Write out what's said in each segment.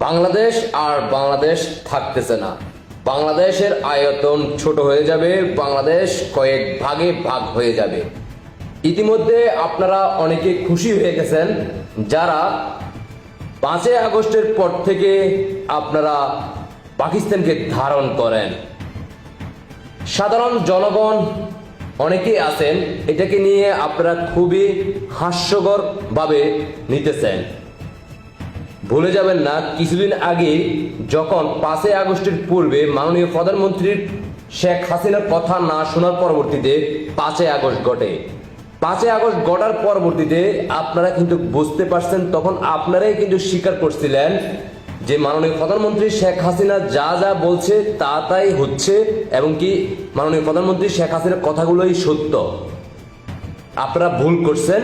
বাংলাদেশ আর বাংলাদেশ থাকতেছে না। বাংলাদেশের আয়তন ছোট হয়ে যাবে, বাংলাদেশ কয়েক ভাগে ভাগ হয়ে যাবে। ইতিমধ্যে আপনারা অনেকে খুশি হয়ে গেছেন যারা 5 আগস্টের পর থেকে আপনারা পাকিস্তানকে ধারণ করেন। সাধারণ জনগণ অনেকেই আছেন এটাকে নিয়ে আপনারা খুবই হাস্যকর ভাবে নিতেছেন। ভুলে যাবেন না, কিছুদিন আগে যখন 5 আগস্টের পূর্বে মাননীয় প্রধানমন্ত্রীর শেখ হাসিনার কথা না শোনার পরবর্তীতে 5 আগস্ট ঘটে। 5 আগস্ট ঘটার পরবর্তীতে আপনারা কিন্তু বুঝতে পারছেন, তখন আপনারাই কিন্তু স্বীকার করছিলেন যে মাননীয় প্রধানমন্ত্রী শেখ হাসিনা যা যা বলছে তা তাই হচ্ছে, এবং কি মাননীয় প্রধানমন্ত্রী শেখ হাসিনার কথাগুলোই সত্য। আপনারা ভুল করছেন,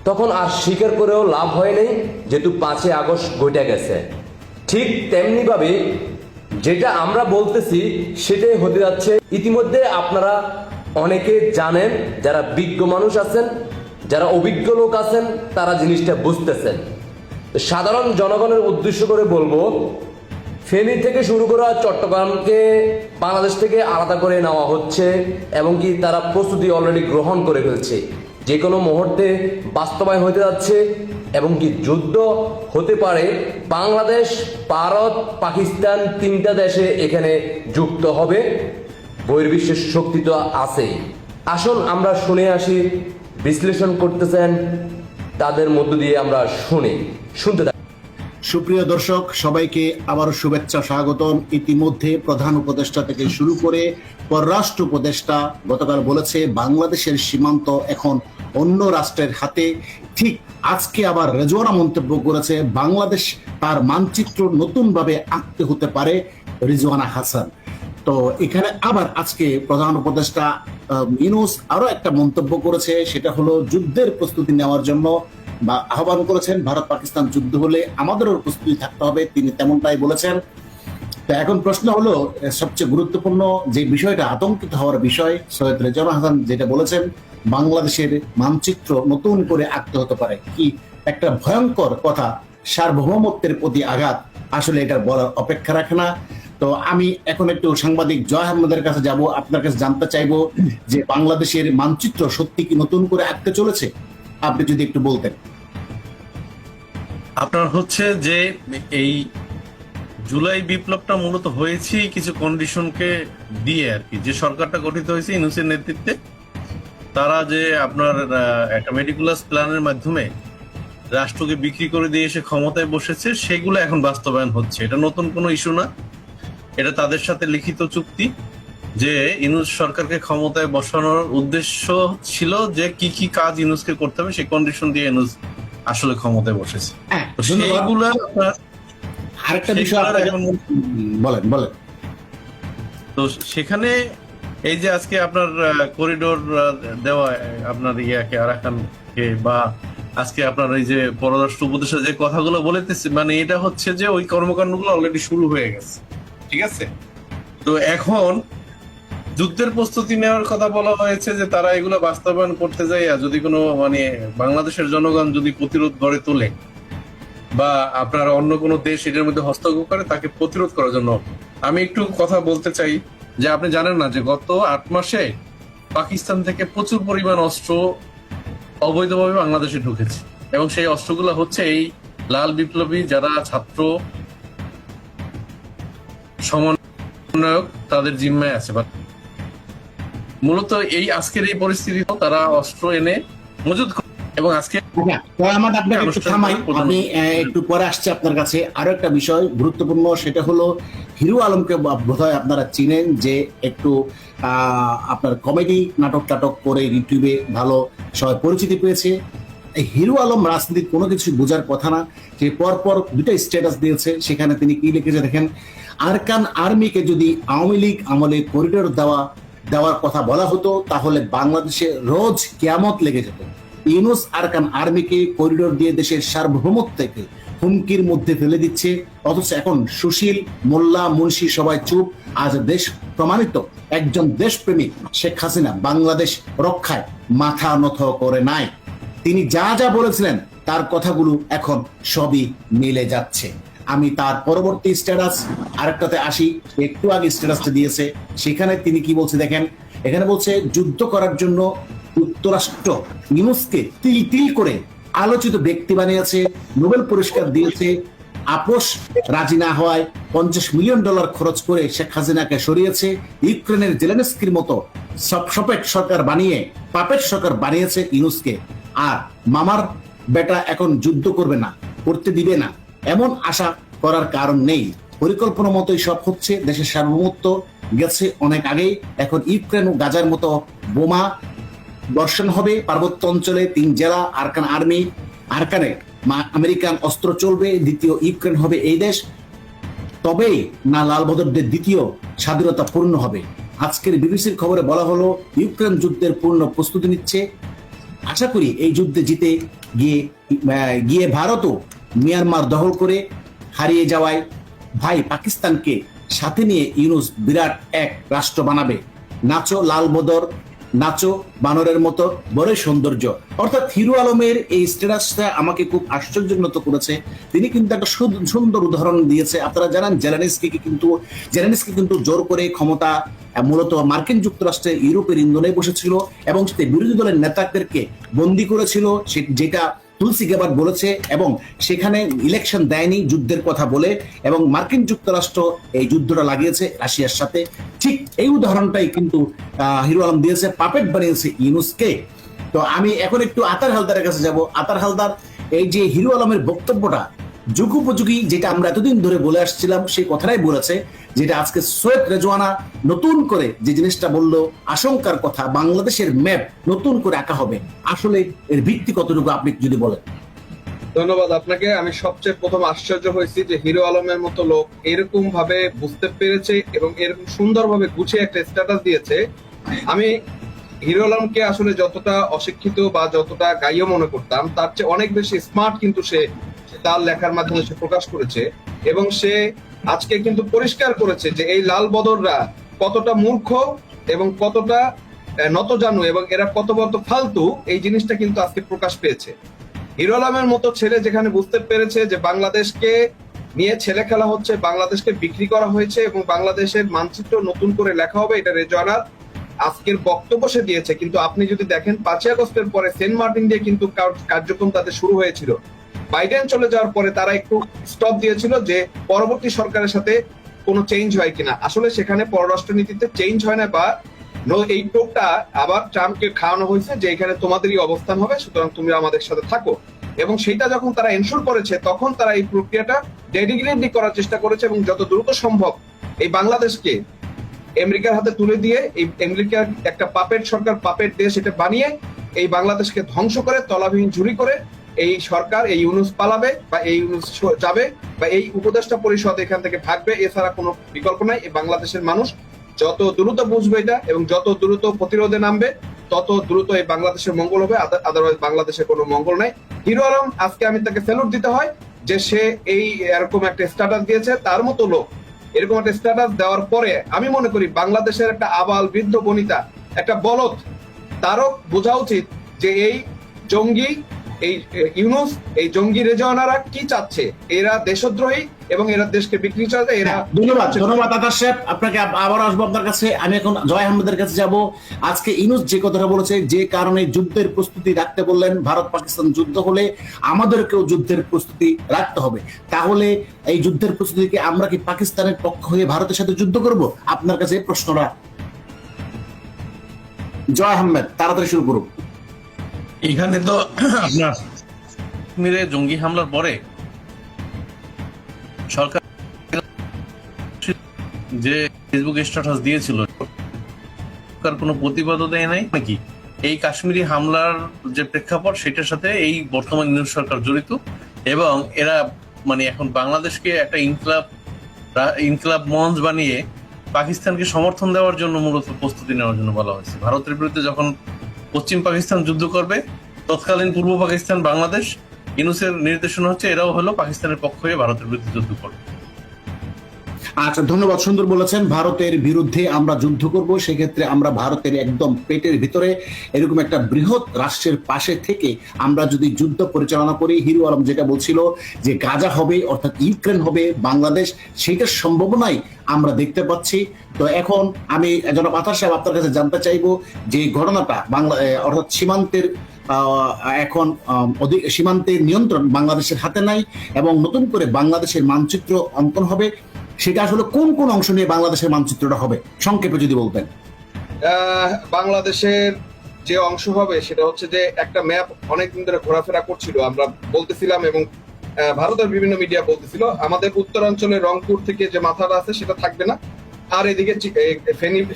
তখন আর স্বীকার করেও লাভ হয় নাই, যেহেতু 5 আগস্ট ঘটে গেছে। ঠিক তেমনি ভাবে যেটা আমরা বলতেছি সেটাই হতে যাচ্ছে। ইতিমধ্যে আপনারা অনেকে জানেন, যারা বিজ্ঞ মানুষ আছেন, যারা অভিজ্ঞ লোক আছেন, তারা জিনিসটা বুঝতেছেন। সাধারণ জনগণের উদ্দেশ্য করে বলবো, ফেনী থেকে শুরু করা চট্টগ্রামকে বাংলাদেশ থেকে আলাদা করে নেওয়া হচ্ছে, এবং কি তারা প্রস্তুতি অলরেডি গ্রহণ করে ফেলছে। যে কোনো মুহূর্তে বাস্তবায়ন হতে যাচ্ছে, এবং কি যুদ্ধ হতে পারে। বাংলাদেশ, ভারত, পাকিস্তান 3টা দেশে এখানে যুক্ত হবে। বহির্বিশ্বের শক্তি তো আছেই। আসুন আমরা শুনে আসি, বিশ্লেষণ করতেছেন তাদের মধ্য দিয়ে আমরা শুনতে থাকি। সুপ্রিয় দর্শক, সবাইকে আবারও শুভেচ্ছা, স্বাগতম। ইতিমধ্যে প্রধান উপদেষ্টা থেকে শুরু করে পররাষ্ট্র উপদেষ্টা গতকাল বলেছে বাংলাদেশের সীমান্ত এখন অন্য রাষ্ট্রের হাতে। ঠিক আজকে আবার রেজওয়ানা মন্তব্য করেছে বাংলাদেশ তার মানচিত্র নতুনভাবে আঁকতে হতে পারে রিজওয়ানা হাসান। তো এখানে আবার আজকে প্রধান উপদেষ্টা ইউনূস আরো একটা মন্তব্য করেছে, সেটা হলো যুদ্ধের প্রস্তুতি নেওয়ার জন্য বা আহ্বান করেছেন। ভারত পাকিস্তান যুদ্ধ হলে আমাদেরও প্রস্তুতি থাকতে হবে, তিনি তেমনটাই বলেছেন। তো এখন প্রশ্ন হলো, সবচেয়ে গুরুত্বপূর্ণ যে বিষয়টা, আতঙ্কিত হওয়ার বিষয়, সৈয়দ রেজওয়ানা হাসান যেটা বলেছেন বাংলাদেশের মানচিত্র নতুন করে আঁকতে হতে পারে, কি একটা ভয়ঙ্কর কথা, সার্বভৌমত্বের প্রতি আঘাত। আসলে এটা বলার অপেক্ষা রাখে না। তো আমি এখন একটু সাংবাদিক জয় আহমেদের কাছে যাব, আপনার কাছে জানতে চাইবো যে বাংলাদেশের মানচিত্র সত্যি কি নতুন করে আঁকতে চলেছে, আপনি যদি একটু বলতেন। আপনার হচ্ছে যে এই জুলাই বিপ্লবটা মূলত হয়েছে কিছু কন্ডিশনকে দিয়ে আর কি। যে সরকারটা গঠিত হয়েছে ইউনূসের নেতৃত্বে, তারা যে আপনার একটা মেটিকুলাস প্ল্যানের মাধ্যমে রাষ্ট্রকে বিক্রি করে দিয়ে এসে ক্ষমতায় বসেছে, সেগুলো এখন বাস্তবায়ন হচ্ছে। এটা নতুন কোনো ইস্যু না, এটা তাদের সাথে লিখিত চুক্তি যে ইউনূস সরকারকে ক্ষমতায় বসানোর উদ্দেশ্য ছিল যে কি কি কাজ ইউনূসকে করতে হবে, সেই কন্ডিশন দিয়ে ইউনূস আসলে ক্ষমতায় বসেছে। সেইগুলো আরেকটা বিষয় বলেন বলেন। তো সেখানে এই যে আজকে আপনার করিডোর দেওয়া আপনার ইয়াকে আরাকানকে, বা আজকে আপনার এই যে পররাষ্ট্র উপদেষ্টা যে কথাগুলো বলেতেছে, মানে এটা হচ্ছে যে ওই কর্মকাণ্ডগুলো অলরেডি শুরু হয়ে গেছে, ঠিক আছে। তো এখন যুদ্ধের প্রস্তুতি নেওয়ার কথা বলা হয়েছে, যে তারা এগুলো বাস্তবায়ন করতে যায়, যদি কোনো মানে বাংলাদেশের জনগণ যদি প্রতিরোধ গড়ে তোলে বা আপনার অন্য কোনো দেশ এটার মধ্যে হস্তক্ষেপ করে, তাকে প্রতিরোধ করার জন্য। আমি একটু কথা বলতে চাই যে আপনি জানেন না যে গত 8 মাসে পাকিস্তান থেকে প্রচুর পরিমাণ অস্ত্র অবৈধভাবে বাংলাদেশে ঢুকেছে, এবং সেই অস্ত্রগুলো হচ্ছে এই লাল বিপ্লবী যারা ছাত্র সমন্বয়ক তাদের জিম্মায় আছে। বা মূলত এই আজকের এই পরিস্থিতি তারা অস্ত্র এনে মজুদ করে। এবং আজকে আমি একটু পরে আসছি আপনার কাছে। আরো একটা বিষয় গুরুত্বপূর্ণ, সেটা হলো হিরো আলমকে বোধহয় আপনারা চিনেন, যে একটু আপনার কমেডি নাটক করে ইউটিউবে ভালো সবাই পরিচিতি পেয়েছে। হিরো আলম রাজনীতির কোনো কিছু বোঝার কথা না, যে পরপর 2টা স্ট্যাটাস দিয়েছে। সেখানে তিনি কি লিখেছে দেখেন, আরকান আর্মিকে যদি আওয়ামী লীগ আমলে করিডোর দেওয়ার কথা বলা হতো, তাহলে বাংলাদেশে রোজ কিয়ামত লেগে যেত। ইউনূস আরকান আর্মিকে করিডোর দিয়ে দেশের সার্বভৌমত্বকে হুমকির মধ্যে ফেলে দিচ্ছে, অথচ এখন সুশীল, মোল্লা, মুন্সি সবাই চুপ। আজ দেশ প্রমাণিত একজন দেশপ্রেমিক শেখ হাসিনা বাংলাদেশ রক্ষায় মাথা নত করে নাই। তিনি যা যা বলেছিলেন তার কথাগুলো এখন সবই মিলে যাচ্ছে। আমি তার পরবর্তী স্ট্যাটাস আরেকটাতে আসি, একটু আগে স্ট্যাটাসটা দিয়েছে, সেখানে তিনি কি বলছে দেখেন। এখানে বলছে যুদ্ধ করার জন্য যুক্তরাষ্ট্র ইউনুসকে তিল তিল করে আলোচিত ব্যক্তি বানিয়েছে, নোবেল পুরস্কার দিয়েছে। আপোষ রাজি না হওয়ায় $50 মিলিয়ন খরচ করে শেখ হাসিনাকে সরিয়েছে। ইউক্রেনের জেলেনস্কির মতো সপেট সরকার বানিয়ে, পাপেট সরকার বানিয়েছে ইউনুসকে। আর মামার বেটা এখন যুদ্ধ করবে না, করতে দিবে না, এমন আশা করার কারণ নেই। পরিকল্পনা মতোই সব হচ্ছে। দেশের সার্বভৌমত্ব গেছে অনেক আগেই। এখন ইউক্রেন ও গাজার মতো বোমা বর্ষণ হবে পার্বত্য অঞ্চলে। 3 জেলা আরকান আর্মি, আরকানে আমেরিকান অস্ত্র চলবে। দ্বিতীয় ইউক্রেন হবে এই দেশ, তবেই না লালবদরদের দ্বিতীয় স্বাধীনতা পূর্ণ হবে। আজকের বিবিসির খবরে বলা হলো ইউক্রেন যুদ্ধের পূর্ণ প্রস্তুতি নিচ্ছে। আশা করি এই যুদ্ধে জিতে গিয়ে ভারতও মিয়ানমার দখল করে হারিয়ে যাওয়ায় ভাই পাকিস্তানকে সাথে নিয়ে ইউনুস বিরাট এক রাষ্ট্র বানাবে। নাচো লাল বদর, নাচো বানরের মতো, বড়ই সৌন্দর্য। অর্থাৎ হিরো আলমের এই স্ট্যাটাসটা আমাকে খুব আশ্চর্যজনক করেছে। তিনি কিন্তু একটা সুন্দর উদাহরণ দিয়েছে। আপনারা জানেন জেলেনস্কি কিন্তু জোর করে ক্ষমতা মূলত মার্কিন যুক্তরাষ্ট্রে ইউরোপের ইন্ধনে বসেছিল এবং বিরোধী দলের নেতাদেরকে বন্দী করেছিল, যেটা তুলসি গ্যাবার্ড বলেছে, এবং সেখানে ইলেকশন দেয়নি যুদ্ধের কথা বলে, এবং মার্কিন যুক্তরাষ্ট্র এই যুদ্ধটা লাগিয়েছে রাশিয়ার সাথে। ঠিক এই উদাহরণটাই কিন্তু হিরো আলম দিয়েছে, পাপেট বানিয়েছে ইউনুসকে। তো আমি এখন একটু আতার হালদারের কাছে যাব। আতার হালদার, এই যে হিরো আলমের বক্তব্যটা যুগোপযোগী, যেটা আমরা এতদিন ধরে বলে আসছিলাম, সেই কথাটাই বলেছে, যেটা আজকে সৈয়দ রেজওয়ানা নতুন করে যে জিনিসটা বললো, আশঙ্কার কথা, বাংলাদেশের ম্যাপ নতুন করে আঁকা হবে। আসলে এর ভিত্তি কতটুকু আপনি যদি বলেন। ধন্যবাদ আপনাকে। আমি সবচেয়ে প্রথম আশ্চর্য হয়েছি যে হিরো আলমের মতো লোক এরকম ভাবে বুঝতে পেরেছে এবং এরকম সুন্দরভাবে গুছিয়ে একটা স্ট্যাটাস দিয়েছে। আমি হিরো আলমকে আসলে যতটা অশিক্ষিত বা যতটা গাইয় মনে করতাম, তার চেয়ে অনেক বেশি স্মার্ট কিন্তু সে তার লেখার মাধ্যমে সে প্রকাশ করেছে। এবং সে আজকে কিন্তু পরিষ্কার করেছে যে এই লাল বদররা কতটা মূর্খ এবং কতটা নতজানু এবং এরা কত ফালতু, এই জিনিসটা কিন্তু আজকে প্রকাশ পেয়েছে। হিরো আলমের মতো ছেলে যেখানে বুঝতে পেরেছে যে বাংলাদেশকে নিয়ে ছেলে খেলা হচ্ছে, বাংলাদেশকে বিক্রি করা হয়েছে এবং বাংলাদেশের মানচিত্র নতুন করে লেখা হবে, এটা রেজওয়ানার আজকের বক্তব্য সে দিয়েছে। কিন্তু আপনি যদি দেখেন 5 আগস্টের পরে সেন্ট মার্টিন দিয়ে কিন্তু কার্যক্রম তাদের শুরু হয়েছিল। বাইডেন চলে যাওয়ার পরে তারা একটু স্টপ দিয়েছিল যে পরবর্তী সরকারের সাথে কোনো চেঞ্জ হয় কিনা। আসলে সেখানে পররাষ্ট্র নীতিতে চেঞ্জ হয় না, বা এই টোপটা আবার ট্রাম্পকে খাওয়ানো হয়েছে যে এখানে তোমাদেরই অবস্থান হবে, সুতরাং তুমি আমাদের সাথে থাকো। এবং সেটা যখন তারা এনশোর করেছে, তখন তারা এই প্রক্রিয়াটা ডেডিকেটলি করার চেষ্টা করেছে এবং যত দ্রুত সম্ভব এই বাংলাদেশকে আমেরিকার হাতে তুলে দিয়ে, এই আমেরিকার একটা পাপেট সরকার, পাপেট দেশ এটা বানিয়ে এই বাংলাদেশকে ধ্বংস করে, তলাবিহীন ঝুরি করে এই সরকার, এই ইউনুস পালাবে বা এই ইউনুস যাবে বা এই উপদেষ্টা পরিষদ এখান থেকে ভাগবে। এছাড়া কোনো বিকল্প নাই। এই বাংলাদেশের মানুষ যত দ্রুত বুঝবে এটা এবং যত দ্রুত প্রতিরোধে নামবে, তত দ্রুত এই বাংলাদেশের মঙ্গল হবে। আদারওয়াইজ বাংলাদেশের কোনো মঙ্গল নাই। হিরো আলম, আজকে আমি তাকে স্যালুট দিতে হয় যে সে এই এরকম একটা স্ট্যাটাস দিয়েছে। তার মতো লোক এরকম একটা স্ট্যাটাস দেওয়ার পরে আমি মনে করি বাংলাদেশের একটা আবাল বৃদ্ধ বনিতা, একটা বলদ, তারও বোঝা উচিত যে এই জঙ্গি, এই ইউনুস, এই জঙ্গি রেজওয়ানারা কি চাচ্ছে। এরা দেশদ্রোহী এবং এরা দেশকে বিক্রি চাচ্ছে। এরা ধন্যবাদ আতার সাহেব, আপনাকে আবার আসবো আপনার কাছে। আমি এখন জয় আহমেদের কাছে যাব। আজকে ইউনুস যে কথাটা বলেছে, যে কারণে যুদ্ধের প্রস্তুতি রাখতে বললেন, ভারত পাকিস্তান যুদ্ধ হলে আমাদেরকেও যুদ্ধের প্রস্তুতি রাখতে হবে। তাহলে এই যুদ্ধের প্রস্তুতিকে আমরা কি পাকিস্তানের পক্ষ হয়ে ভারতের সাথে যুদ্ধ করব? আপনার কাছে এই প্রশ্নটা। জয় আহমেদ, তাড়াতাড়ি শুরু করুন। এখানে তো আপনার কাশ্মীরে জঙ্গি হামলার পরে সরকার যে ফেসবুক স্ট্যাটাস দিয়েছিল, সরকার কোনো প্রতিবাদও দেয় নাই নাকি? এই কাশ্মীরি হামলার যে প্রেক্ষাপট, সেটার সাথে এই বর্তমান ইউনুস সরকার জড়িত এবং এরা মানে এখন বাংলাদেশকে একটা ইনকলাব মঞ্চ বানিয়ে পাকিস্তানকে সমর্থন দেওয়ার জন্য মূলত প্রস্তুতি নেওয়ার জন্য বলা হয়েছে। ভারতের বিরুদ্ধে যখন পশ্চিম পাকিস্তান যুদ্ধ করবে, তৎকালীন পূর্ব পাকিস্তান, বাংলাদেশ, ইউনুসের নির্দেশনা হচ্ছে এরাও হলো পাকিস্তানের পক্ষ হয়ে ভারতের বিরুদ্ধে যুদ্ধ করবে। আচ্ছা, ধন্যবাদ, সুন্দর বলেছেন। ভারতের বিরুদ্ধে আমরা যুদ্ধ করব, সেক্ষেত্রে আমরা ভারতের একদম পেটের ভিতরে এরকম একটা বৃহৎ রাষ্ট্রের পাশে থেকে আমরা যদি যুদ্ধ পরিচালনা করি, হিরো আলম যেটা বলছিল যে গাজা হবে অর্থাৎ ইউক্রেন হবে বাংলাদেশ, সেইটার সম্ভাবনাই আমরা দেখতে পাচ্ছি। তো এখন আমি জনাব আতার সাহেব আপনার কাছে জানতে চাইবো যে ঘটনাটা বাংলা অর্থাৎ সীমান্তের এখন সীমান্তের নিয়ন্ত্রণ বাংলাদেশের হাতে নাই এবং নতুন করে বাংলাদেশের মানচিত্র অঙ্কন হবে, সেটা আসলে কোন কোন অংশ নিয়ে বাংলাদেশের মানচিত্রটা হবে সংক্ষেপে যদি বলতেন। বাংলাদেশের যে অংশ হবে সেটা হচ্ছে যে একটা ম্যাপ অনেকদিন ধরে ঘোরাফেরা করছিল, আমরা বলতেছিলাম এবং ভারতের বিভিন্ন মিডিয়া বলতেছিল আমাদের উত্তরাঞ্চলের রংপুর থেকে যে মাথাটা আছে সেটা থাকবে না, আর এদিকে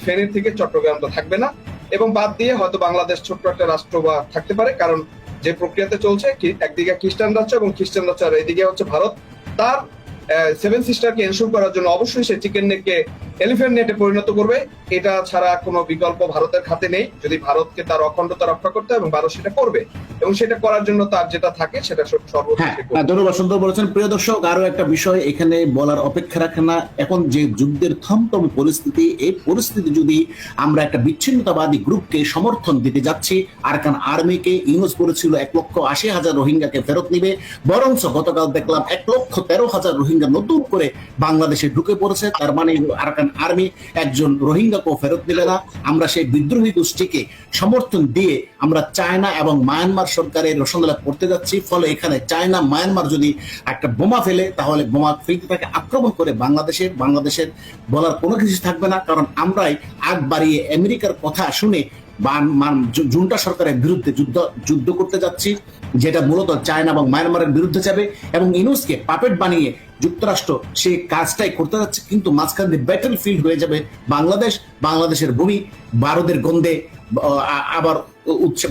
ফেনীর থেকে চট্টগ্রামটা থাকবে না, এবং বাদ দিয়ে হয়তো বাংলাদেশ ছোট্ট একটা রাষ্ট্র বা থাকতে পারে, কারণ যে প্রক্রিয়াতে চলছে একদিকে খ্রিস্টান রাষ্ট্র এবং খ্রিস্টান রাষ্ট্র আর এদিকে হচ্ছে ভারত, তার সেভেন সিস্টারকে এনশোর করার জন্য অবশ্যই সে চিকেন নেটকে এলিফ্যান্ট নেটে পরিণত করবে। এটা ছাড়া কোনো বিকল্প ভারতের হাতে নেই, যদি ভারতকে তার অখণ্ডতা রক্ষা করতে হয়, এবং ভারত সেটা করবে, এবং সেটা করার জন্য তার যেটা থাকে সেটা সর্বোচ্চ। ধন্যবাদ, সুন্দর বলেছেন। প্রিয় দর্শক, আরো একটা বিষয় এখানে বলার অপেক্ষা রাখে না, এখন যে যুদ্ধের থমথম পরিস্থিতি, এই পরিস্থিতি যদি আমরা একটা বিচ্ছিন্নতাবাদী গ্রুপকে সমর্থন দিতে যাচ্ছি, আরাকান আর্মিকে ইউনুস করেছিল 1,80,000 রোহিঙ্গাকে ফেরত নিবে, বরঞ্চ গতকাল দেখলাম 1,13,000 রোহিঙ্গা নতুন করে বাংলাদেশে ঢুকে পড়েছে। তার মানে আরাকান আর্মি একজন রোহিঙ্গাকেও ফেরত দিলে না। আমরা সেই বিদ্রোহী গোষ্ঠীকে সমর্থন দিয়ে আমরা চায়না এবং মায়ানমার সরকারের রসনালাপ করতে যাচ্ছি। ফলে এখানে চায়না মায়ানমার যদি একটা বোমা ফেলে, তাহলে বোমা ফেলতে তাকে আক্রমণ করে বাংলাদেশের বলার কোনো কিছু থাকবে না, কারণ আমরাই আগ বাড়িয়ে আমেরিকার কথা শুনে জুন্টা সরকারের বিরুদ্ধে যুদ্ধ করতে যাচ্ছি, যেটা মূলত চায়না এবং মায়ানমারের বিরুদ্ধে যাবে, এবং ইউনুসকে পাপেট বানিয়ে যুক্তরাষ্ট্র সেই কাজটাই করতে যাচ্ছে। কিন্তু মাঝখান দিয়ে ব্যাটল ফিল্ড হয়ে যাবে বাংলাদেশের ভূমি, বারুদের গন্ধে আবার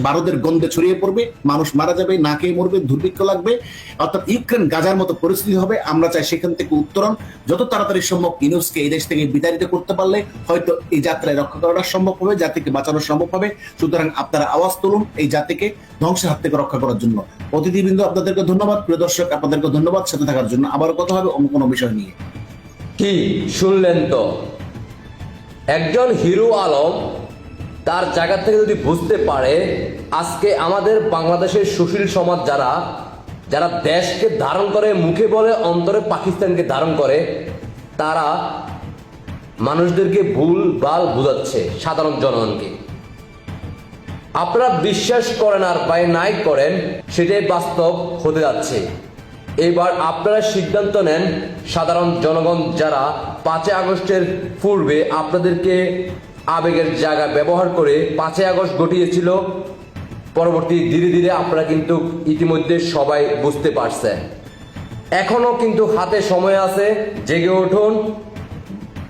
বারুদের গন্ধে ছড়িয়ে পড়বে, মানুষ মারা যাবে, না খেয়ে মরবে, দুর্ভিক্ষ লাগবে, অর্থাৎ ইউক্রেন গাজার মতো পরিস্থিতি হবে। আমরা চাই সেখান থেকে উত্তরণ যত তাড়াতাড়ি সম্ভব ইউনুসকে এই দেশ থেকে বিতাড়িত করতে পারলে হয়তো এই যাত্রায় রক্ষা করাটা সম্ভব হবে, জাতিকে বাঁচানো সম্ভব হবে। সুতরাং আপনারা আওয়াজ তুলুন এই জাতিকে ধ্বংসের হাত থেকে রক্ষা করার জন্য। অতিথিবৃন্দ, আপনাদেরকে ধন্যবাদ। প্রিয় দর্শক, আপনাদেরকে ধন্যবাদ সাথে থাকার জন্য। আবারও কথা হবে অন্য কোনো বিষয় নিয়ে। কি শুনলেন তো, একজন হিরো আলম তার জায়গা থেকে যদি বুঝতে পারে আজকে আমাদের বাংলাদেশের সুশীল সমাজ যারা দেশকে ধারণ করে, মুখে বলে অন্তরে পাকিস্তানকে ধারণ করে, তারা মানুষদেরকে ভুল ভাল বুঝাচ্ছে সাধারণ জনগণকে। আপনারা বিশ্বাস করেন আর বা নাই করেন, সেটাই বাস্তব হতে যাচ্ছে। এবার আপনারা সিদ্ধান্ত নেন, সাধারণ জনগণ যারা 5 আগস্টের পূর্বে আপনাদেরকে আবেগের জায়গা ব্যবহার করে 5 আগস্ট ঘটিয়েছিল, পরবর্তী ধীরে ধীরে আপনারা কিন্তু ইতিমধ্যে সবাই বুঝতে পারছেন। এখনো কিন্তু হাতে সময় আছে, জেগে উঠুন,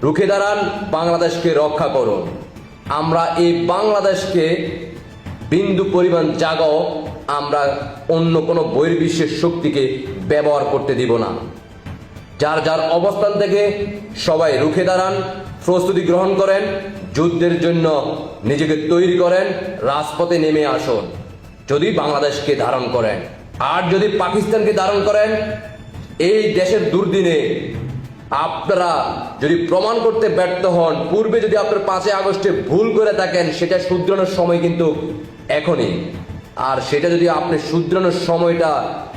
রুখে দাঁড়ান, বাংলাদেশকে রক্ষা করুন। আমরা এই বাংলাদেশকে বিন্দু পরিমাণ জায়গাও আমরা অন্য কোনো বহির্বিশ্বের শক্তিকে ব্যবহার করতে দিব না। যার যার অবস্থান থেকে সবাই রুখে দাঁড়ান, প্রস্তুতি গ্রহণ করেন, যুদ্ধের জন্য নিজেকে তৈরি করেন, রাজপথে নেমে আসুন যদি বাংলাদেশকে ধারণ করেন। আর যদি পাকিস্তানকে ধারণ করেন, এই দেশের দুর্দিনে আপনারা যদি প্রমাণ করতে ব্যর্থ হন, পূর্বে যদি আপনার 5 আগস্টে ভুল করে থাকেন, সেটা শুধরানোর সময় কিন্তু এখনই। আর সেটা যদি আপনি শুধরানোর সময়টা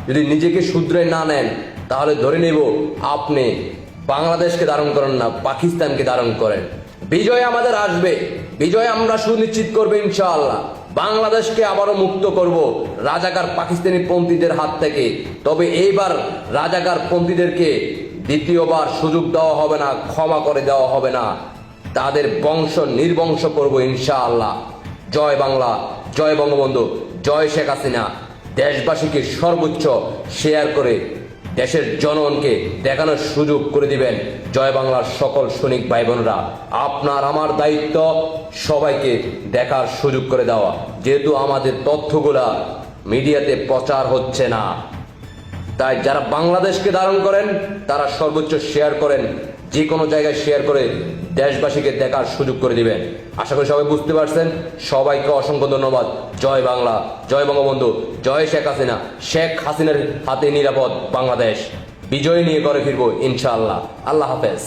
যদি নিজেকে শুধরায় না নেন, তাহলে ধরে নেব আপনি বাংলাদেশকে ধারণ করেন না, পাকিস্তানকে ধারণ করেন। বিজয় আমাদের আসবে, বিজয় আমরা সুনিশ্চিত করবো ইনশাআল্লাহ। বাংলাদেশকে আবারও মুক্ত করব রাজাকার পাকিস্তানি পন্থীদের হাত থেকে। তবে এইবার রাজাকার পন্থীদেরকে দ্বিতীয়বার সুযোগ দেওয়া হবে না, ক্ষমা করে দেওয়া হবে না, তাদের বংশ নির্বংশ করব ইনশাআল্লাহ। জয় বাংলা, জয় বঙ্গবন্ধু, জয় শেখ হাসিনা। দেশবাসীকে সর্বোচ্চ শেয়ার করে দেশের জনগণকে দেখানোর সুযোগ করে দিবেন। জয় বাংলার সকল সৈনিক ভাই বোনরা, আপনার আমার দায়িত্ব সবাইকে দেখার সুযোগ করে দেওয়া। যেহেতু আমাদের তথ্যগুলা মিডিয়াতে প্রচার হচ্ছে না, তাই যারা বাংলাদেশকে ধারণ করেন তারা সর্বোচ্চ শেয়ার করেন, যে কোনো জায়গায় শেয়ার করে দেশবাসীকে দেখার সুযোগ করে দিবেন। আশা করি সবাই বুঝতে পারছেন। সবাইকে অসংখ্য ধন্যবাদ। জয় বাংলা, জয় বঙ্গবন্ধু, জয় শেখ হাসিনা। শেখ হাসিনার হাতে নিরাপদ বাংলাদেশ। বিজয় নিয়ে করে ফিরবো ইনশাআল্লাহ। আল্লাহ হাফেজ।